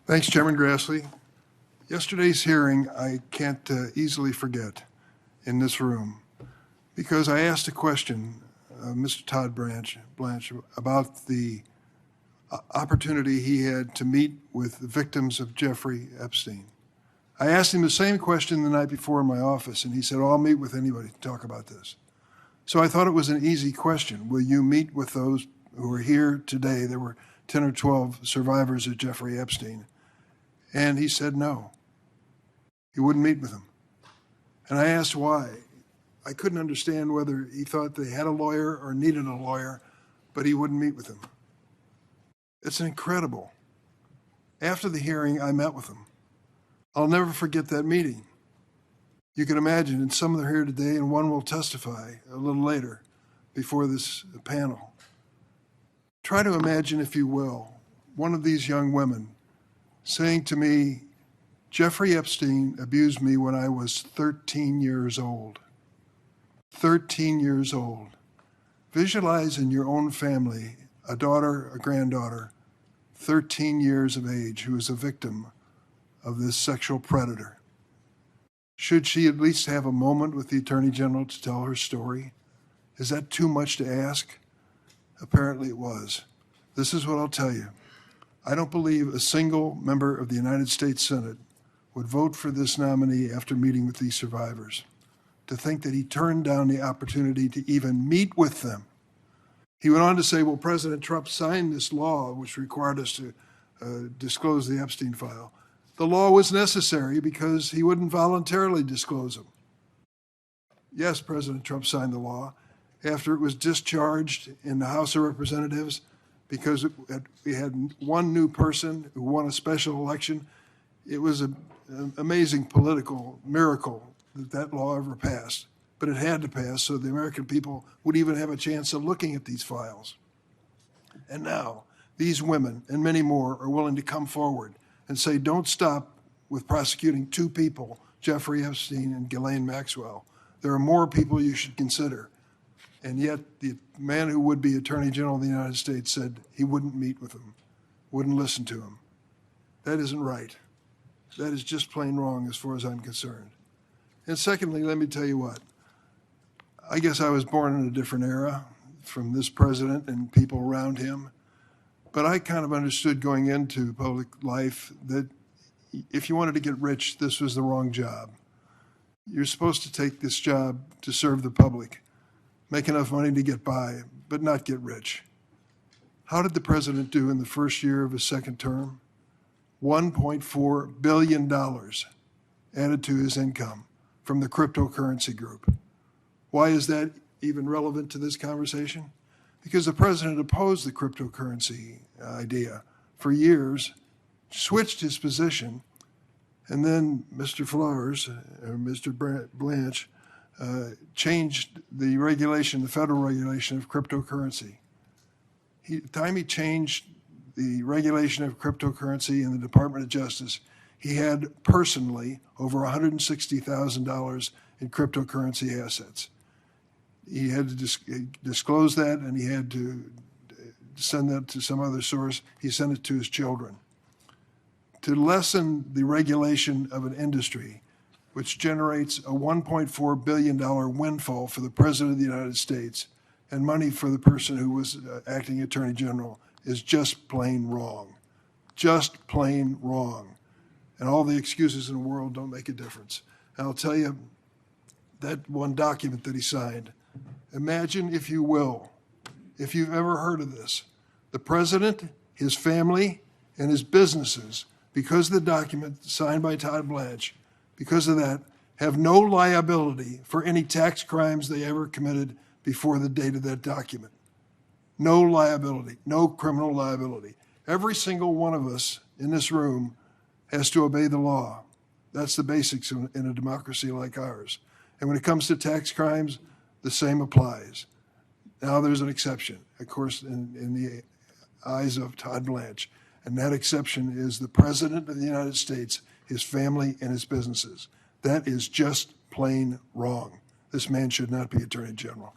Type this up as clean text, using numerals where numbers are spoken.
Thanks, Chairman Grassley. Yesterday's hearing I can't easily forget in this room because I asked a question, Mr. Todd Blanche, about the opportunity he had to meet with the victims of Jeffrey Epstein. I asked him the same question the night before in my office, and he said, "Oh, I'll meet with anybody to talk about this." So I thought it was an easy question. Will you meet with those who are here today? There were 10 or 12 survivors of Jeffrey Epstein. And he said no. He wouldn't meet with them. And I asked why. I couldn't understand whether he thought they had a lawyer or needed a lawyer, but he wouldn't meet with them. It's incredible. After the hearing, I met with them. I'll never forget that meeting. You can imagine, and some of them are here today, and one will testify a little later before this panel. Try to imagine, if you will, one of these young women saying to me, "Jeffrey Epstein abused me when I was 13 years old." 13 years old. Visualize in your own family a daughter, a granddaughter, 13 years of age, who is a victim of this sexual predator. Should she at least have a moment with the Attorney General to tell her story? Is that too much to ask? Apparently it was. This is what I'll tell you. I don't believe a single member of the United States Senate would vote for this nominee after meeting with these survivors. To think that he turned down the opportunity to even meet with them. He went on to say, well, President Trump signed this law which required us to disclose the Epstein file. The law was necessary because he wouldn't voluntarily disclose them. Yes, President Trump signed the law after it was discharged in the House of Representatives because we had one new person who won a special election. It was an amazing political miracle that that law ever passed, but it had to pass so the American people would even have a chance of looking at these files. And now these women and many more are willing to come forward and say, don't stop with prosecuting two people, Jeffrey Epstein and Ghislaine Maxwell. There are more people you should consider. And yet the man who would be Attorney General of the United States said he wouldn't meet with him, wouldn't listen to him. That isn't right. That is just plain wrong as far as I'm concerned. And secondly, let me tell you what. I guess I was born in a different era from this president and people around him. But I kind of understood going into public life that if you wanted to get rich, this was the wrong job. You're supposed to take this job to serve the public, make enough money to get by, but not get rich. How did the president do in the first year of his second term? $1.4 billion added to his income from the cryptocurrency group. Why is that even relevant to this conversation? Because the president opposed the cryptocurrency idea for years, switched his position, and then Mr. Flowers, or Mr. Blanche, changed the regulation, the federal regulation of cryptocurrency. The time he changed the regulation of cryptocurrency in the Department of Justice, he had personally over $160,000 in cryptocurrency assets. He had to disclose that, and he had to send that to some other source. He sent it to his children. To lessen the regulation of an industry which generates a $1.4 billion windfall for the President of the United States and money for the person who was acting Attorney General is just plain wrong. Just plain wrong. And all the excuses in the world don't make a difference. And I'll tell you, that one document that he signed, imagine, if you will, if you've ever heard of this, the president, his family, and his businesses, because of the document signed by Todd Blanche, because of that, have no liability for any tax crimes they ever committed before the date of that document. No liability, no criminal liability. Every single one of us in this room has to obey the law. That's the basics in a democracy like ours. And when it comes to tax crimes, the same applies. Now there's an exception, of course, in the eyes of Todd Blanche. And that exception is the President of the United States, his family, and his businesses. That is just plain wrong. This man should not be Attorney General.